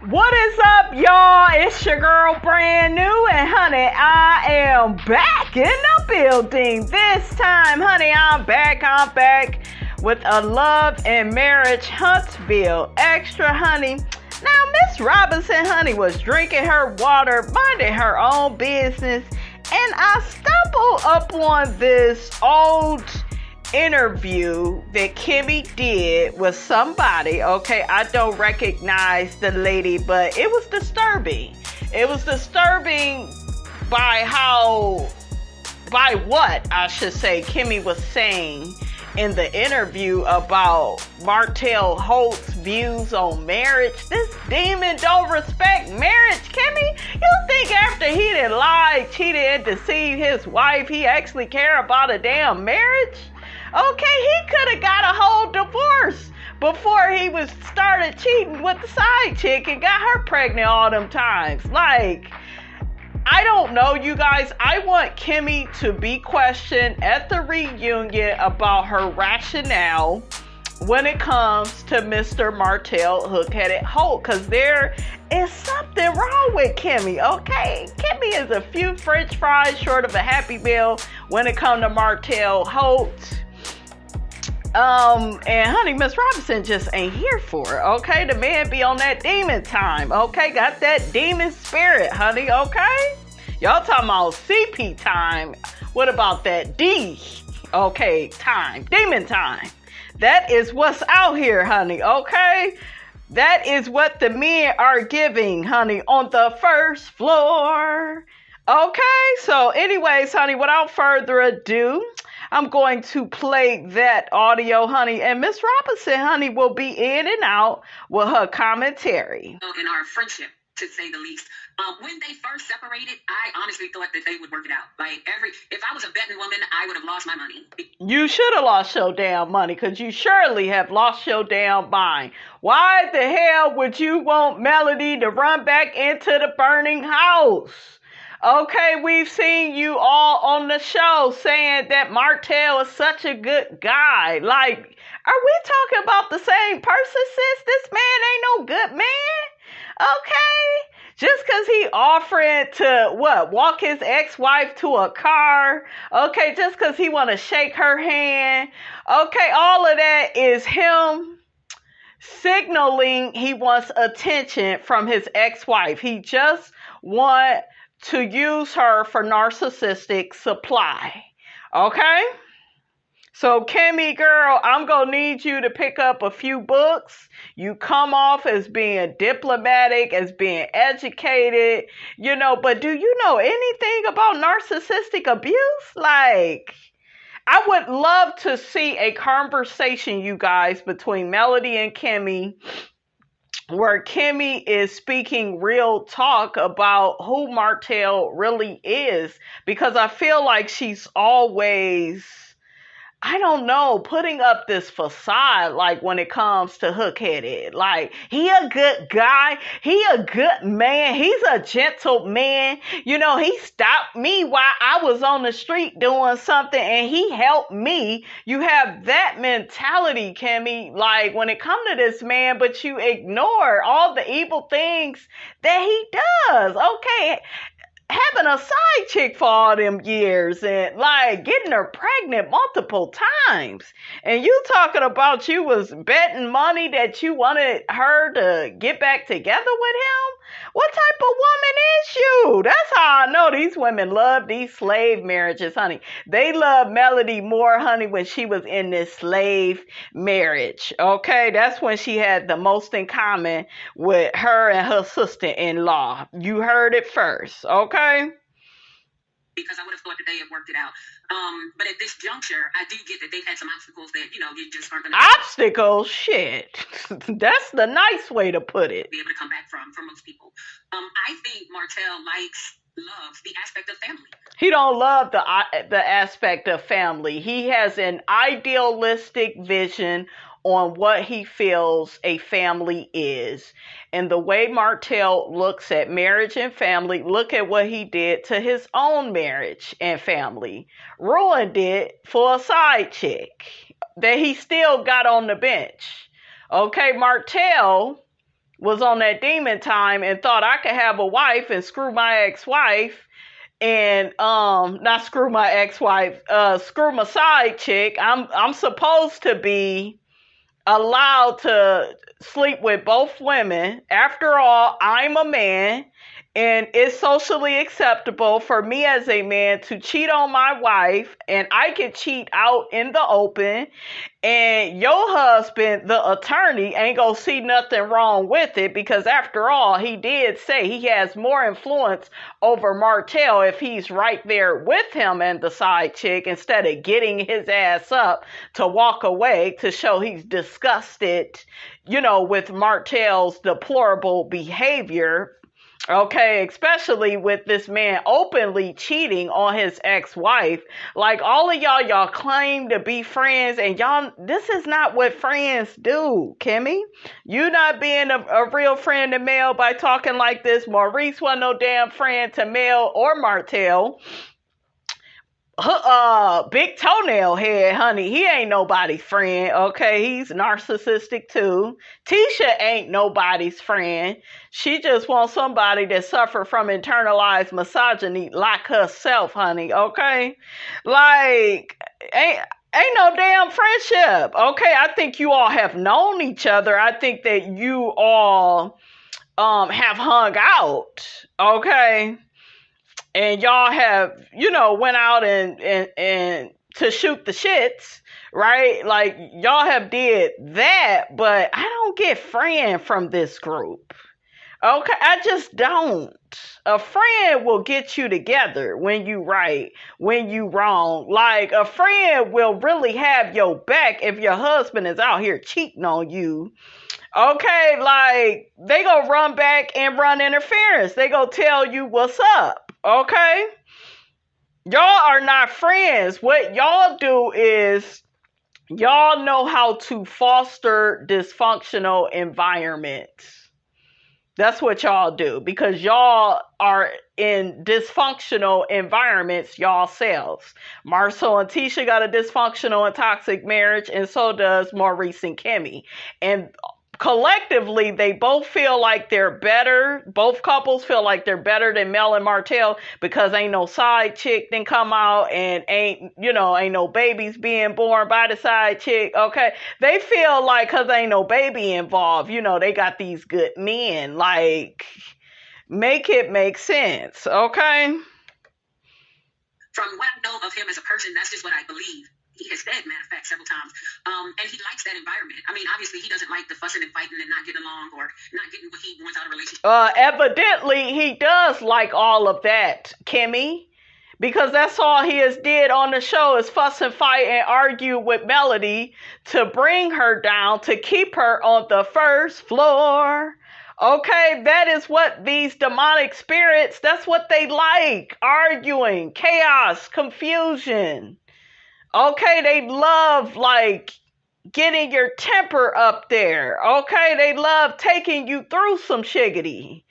What is up, y'all? It's your girl, brand new, and honey, I am back in the building. This time, honey, I'm back with a love and marriage Huntsville extra, honey. Now, Miss Robinson, honey, was drinking her water, minding her own business, and I stumbled upon this old interview that Kimmy did with somebody. Okay, I don't recognize the lady, but it was disturbing. It was disturbing by what I should say Kimmy was saying in the interview about Martell Holt's views on marriage. This demon don't respect marriage, Kimmy. You think after he done lied, cheated, and deceived his wife, he actually care about a damn marriage? Okay, he could have got a whole divorce before he started cheating with the side chick and got her pregnant all them times. Like, I don't know, you guys. I want Kimmy to be questioned at the reunion about her rationale when it comes to Mr. Martell Hook-Headed Holt, because there is something wrong with Kimmy, okay? Kimmy is a few french fries short of a Happy Meal when it comes to Martell Holt. And honey, Miss Robinson just ain't here for it, okay? The man be on that demon time, okay? Got that demon spirit, honey, okay? Y'all talking about CP time. What about that D, okay, time, demon time? That is what's out here, honey, okay? That is what the men are giving, honey, on the first floor. Okay, so anyways, honey, without further ado, I'm going to play that audio, honey, and Miss Robinson, honey, will be in and out with her commentary. In our friendship, to say the least. When they first separated, I honestly thought that they would work it out. Like, if I was a betting woman, I would have lost my money. You should have lost your damn money, because you surely have lost your damn mind. Why the hell would you want Melody to run back into the burning house? Okay, we've seen you all on the show saying that Martell is such a good guy. Like, are we talking about the same person, sis? This man ain't no good man. Okay? Just because he offering to, walk his ex-wife to a car. Okay, just because he want to shake her hand. Okay, all of that is him signaling he wants attention from his ex-wife. He just want to use her for narcissistic supply. Okay? So, Kimmy, girl, I'm going to need you to pick up a few books. You come off as being diplomatic, as being educated, but do you know anything about narcissistic abuse? Like, I would love to see a conversation, you guys, between Melody and Kimmy, where Kimmy is speaking real talk about who Martell really is, because I feel like she's always, I don't know, putting up this facade, like when it comes to Hook-Headed. Like, he a good guy. He a good man. He's a gentleman. He stopped me while I was on the street doing something and he helped me. You have that mentality, Kimmy, like when it comes to this man, but you ignore all the evil things that he does. Okay. Having a side chick for all them years and like getting her pregnant multiple times. And you talking about you was betting money that you wanted her to get back together with him? What type of woman is you? That's how I know these women love these slave marriages, honey. They love Melody more, honey, when she was in this slave marriage. Okay, that's when she had the most in common with her and her sister-in-law. You heard it first, okay? Because I would have thought that they had worked it out. But at this juncture, I do get that they've had some obstacles that, you just aren't going to... Obstacles? Shit. That's the nice way to put it. ...be able to come back from for most people. I think Martell loves the aspect of family. He don't love the aspect of family. He has an idealistic vision on what he feels a family is. And the way Martell looks at marriage and family, look at what he did to his own marriage and family. Ruined it for a side chick that he still got on the bench. Okay, Martell was on that demon time and thought I could have a wife and screw my ex-wife and not screw my ex-wife, screw my side chick. I'm supposed to be allowed to sleep with both women. After all, I'm a man, and it's socially acceptable for me as a man to cheat on my wife, and I can cheat out in the open, and your husband, the attorney, ain't gonna see nothing wrong with it, because after all, he did say he has more influence over Martell if he's right there with him and the side chick, instead of getting his ass up to walk away to show he's disgusted, with Martell's deplorable behavior. Okay, especially with this man openly cheating on his ex-wife. Like, all of y'all claim to be friends, and y'all, this is not what friends do, Kimmy. You not being a real friend to Mel by talking like this. Maurice wasn't no damn friend to Mel or Martell. Big toenail head, honey, he ain't nobody's friend. Okay, he's narcissistic too. Tisha ain't nobody's friend. She just wants somebody that suffer from internalized misogyny like herself, honey. Okay, like ain't no damn friendship. Okay, I think you all have known each other. I think that you all have hung out. Okay. And y'all have, went out and to shoot the shits, right? Like, y'all have did that, but I don't get friend from this group. Okay, I just don't. A friend will get you together when you right, when you wrong. Like, a friend will really have your back if your husband is out here cheating on you. Okay, like, they gonna run back and run interference. They gonna tell you what's up. Okay? Y'all are not friends. What y'all do is y'all know how to foster dysfunctional environments. That's what y'all do, because y'all are in dysfunctional environments y'all selves. Marcel and Tisha got a dysfunctional and toxic marriage, and so does Maurice and Kimmy. And collectively, they both feel like they're better. Both couples feel like they're better than Mel and Martell, because ain't no side chick then come out, and ain't no babies being born by the side chick. Okay, they feel like, because ain't no baby involved, they got these good men. Like, make it make sense. Okay, from what I know of him as a person, that's just what I believe. He has said, matter of fact, several times. And he likes that environment. I mean, obviously, he doesn't like the fussing and fighting and not getting along or not getting what he wants out of a relationship. Evidently, he does like all of that, Kimmy. Because that's all he has did on the show is fuss and fight and argue with Melody to bring her down, to keep her on the first floor. Okay, that is what these demonic spirits, that's what they like. Arguing, chaos, confusion. Okay, they love, like, getting your temper up there. Okay, they love taking you through some shiggity.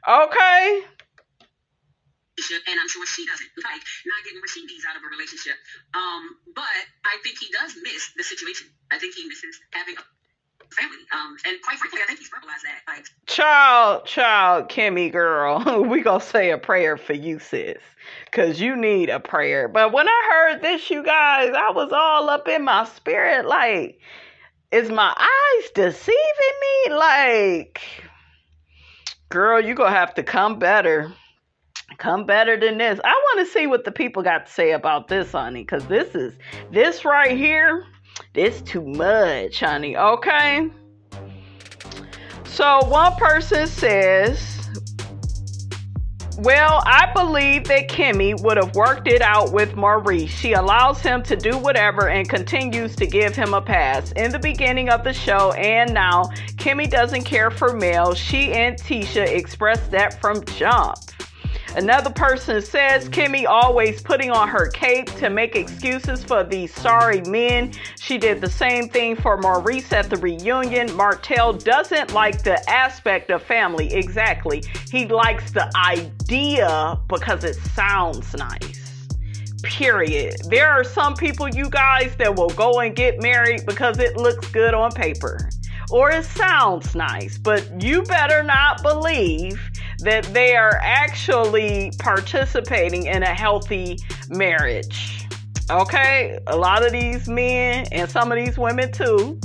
Okay? And I'm sure she doesn't like not getting what she needs out of a relationship. But I think he does miss the situation. I think he misses having a family. And quite frankly, I think he's verbalized that. Like, child, Kimmy girl, we gonna say a prayer for you, sis, because you need a prayer. But when I heard this, you guys, I was all up in my spirit. Like, is my eyes deceiving me? Like, girl, you gonna have to come better. Come better than this. I want to see what the people got to say about this, honey, because this right here, this too much, honey. Okay. So one person says, well, I believe that Kimmy would have worked it out with Maurice. She allows him to do whatever and continues to give him a pass. In the beginning of the show and now, Kimmy doesn't care for Mel. She and Tisha expressed that from jump. Another person says Kimmy always putting on her cape to make excuses for these sorry men. She did the same thing for Maurice at the reunion. Martell doesn't like the aspect of family. Exactly. He likes the idea because it sounds nice. Period. There are some people, you guys, that will go and get married because it looks good on paper. or it sounds nice, but you better not believe that they are actually participating in a healthy marriage. Okay, a lot of these men and some of these women too,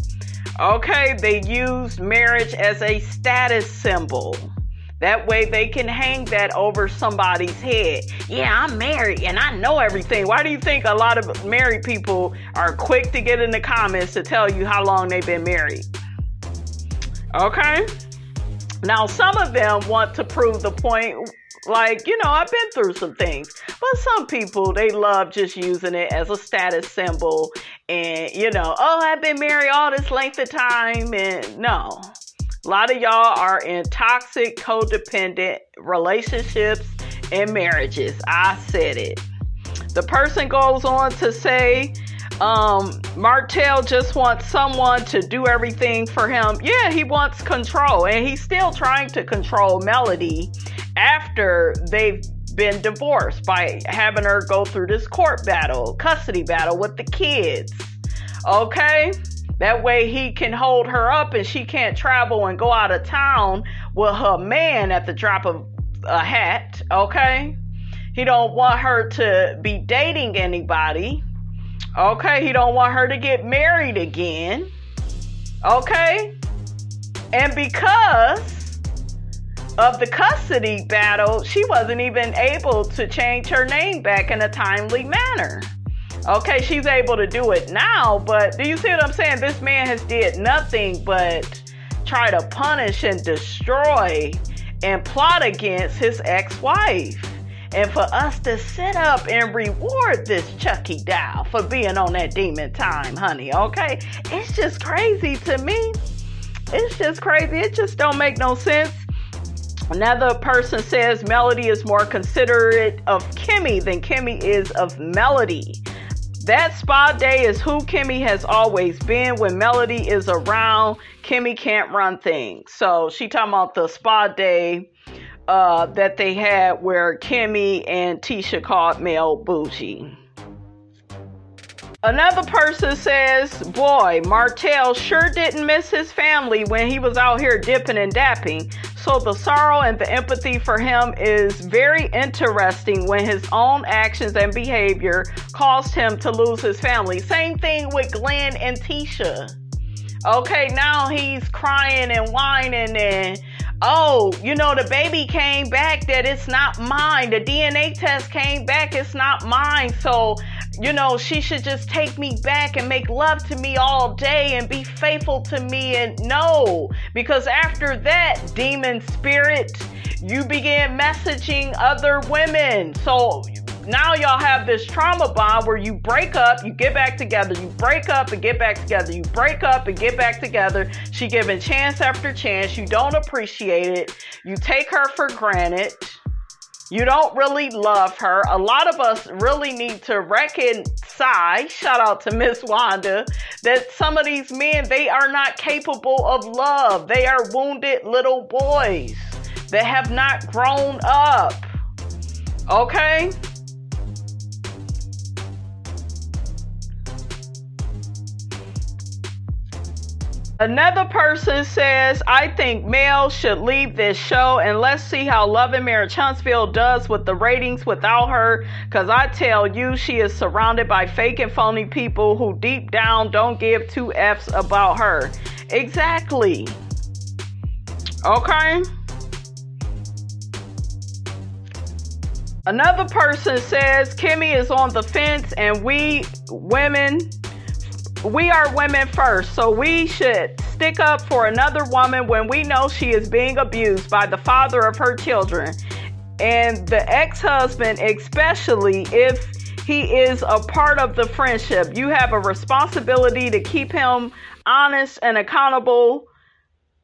okay, they use marriage as a status symbol. That way they can hang that over somebody's head. Yeah, I'm married and I know everything. Why do you think a lot of married people are quick to get in the comments to tell you how long they've been married? Okay? Now, some of them want to prove the point, like, you know, I've been through some things. But some people, they love just using it as a status symbol. And, you know, oh, I've been married all this length of time. And no. A lot of y'all are in toxic, codependent relationships and marriages. I said it. The person goes on to say, Martell just wants someone to do everything for him. Yeah, he wants control. And he's still trying to control Melody after they've been divorced by having her go through this court battle, custody battle with the kids. Okay? That way he can hold her up and she can't travel and go out of town with her man at the drop of a hat, okay? He don't want her to be dating anybody, okay? He don't want her to get married again, okay? And because of the custody battle, she wasn't even able to change her name back in a timely manner. Okay, she's able to do it now, but do you see what I'm saying? This man has did nothing but try to punish and destroy and plot against his ex-wife. And for us to sit up and reward this Chucky doll for being on that demon time, honey, okay? It's just crazy to me. It's just crazy. It just don't make no sense. Another person says Melody is more considerate of Kimmy than Kimmy is of Melody. That spa day is who Kimmy has always been. When Melody is around, Kimmy can't run things. So she talking about the spa day that they had where Kimmy and Tisha called Mel bougie. Another person says, boy, Martell sure didn't miss his family when he was out here dipping and dapping. So the sorrow and the empathy for him is very interesting when his own actions and behavior caused him to lose his family. Same thing with Glenn and Tisha. Okay, now he's crying and whining and, oh, you know, the baby came back that it's not mine. The DNA test came back, it's not mine. So, you know, she should just take me back and make love to me all day and be faithful to me. And no, because after that, demon spirit, you began messaging other women. So now y'all have this trauma bond where you break up, you get back together, you break up and get back together, you break up and get back together. She giving chance after chance. You don't appreciate it. You take her for granted. You don't really love her. A lot of us really need to reconcile, shout out to Miss Wanda, that some of these men, they are not capable of love. They are wounded little boys that have not grown up. Okay? Another person says, I think Mel should leave this show and let's see how Love and Marriage Huntsville does with the ratings without her. Because I tell you, she is surrounded by fake and phony people who deep down don't give two F's about her. Exactly. Okay? Another person says, Kimmy is on the fence and we are women first, so we should stick up for another woman when we know she is being abused by the father of her children and the ex-husband, especially if he is a part of the friendship. You have a responsibility to keep him honest and accountable,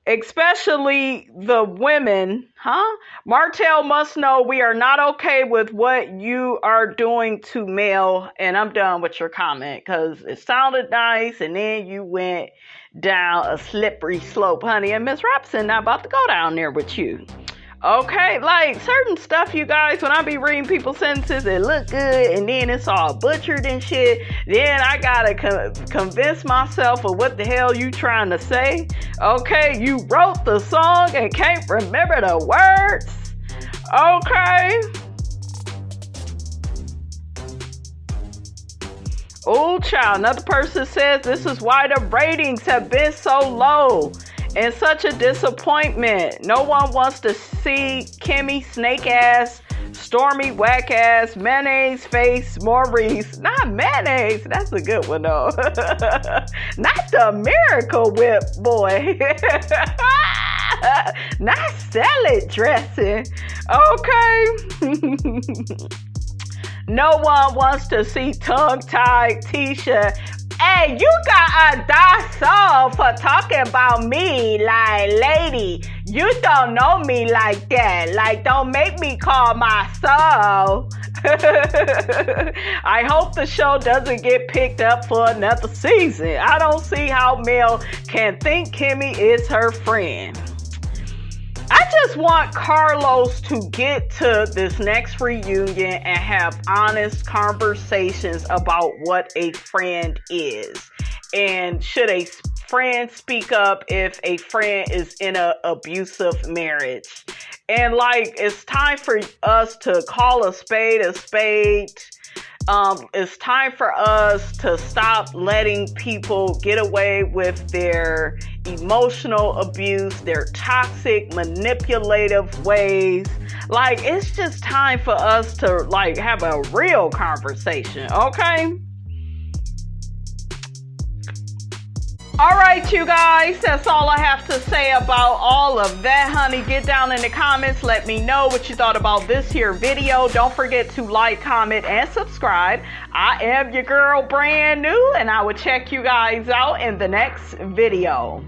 especially the women, Martell must know we are not okay with what you are doing to Mel. And I'm done with your comment because it sounded nice and then you went down a slippery slope, honey. And Miss Robinson not about to go down there with you. Okay, like certain stuff, you guys, when I be reading people's sentences, it look good, and then it's all butchered and shit. Then I gotta convince myself of what the hell you trying to say. Okay, you wrote the song and can't remember the words. Okay. Oh, child, another person says this is why the ratings have been so low. And such a disappointment. No one wants to see Kimmy snake ass, Stormy whack ass, mayonnaise face Maurice. Not mayonnaise. That's a good one though. Not the Miracle Whip boy. Not salad dressing. Okay. No one wants to see tongue-tied Tisha. Hey, you got a dog for talking about me, like, lady, you don't know me like that. Like, don't make me call my soul. I hope the show doesn't get picked up for another season. I don't see how Mel can think Kimmy is her friend. I just want Carlos to get to this next reunion and have honest conversations about what a friend is. And should a friend speak up if a friend is in an abusive marriage? And like, it's time for us to call a spade a spade. It's time for us to stop letting people get away with their emotional abuse, their toxic, manipulative ways. Like, it's just time for us to, like, have a real conversation, okay? All right, you guys, that's all I have to say about all of that, honey. Get down in the comments. Let me know what you thought about this here video. Don't forget to like, comment, and subscribe. I am your girl, brand new, and I will check you guys out in the next video.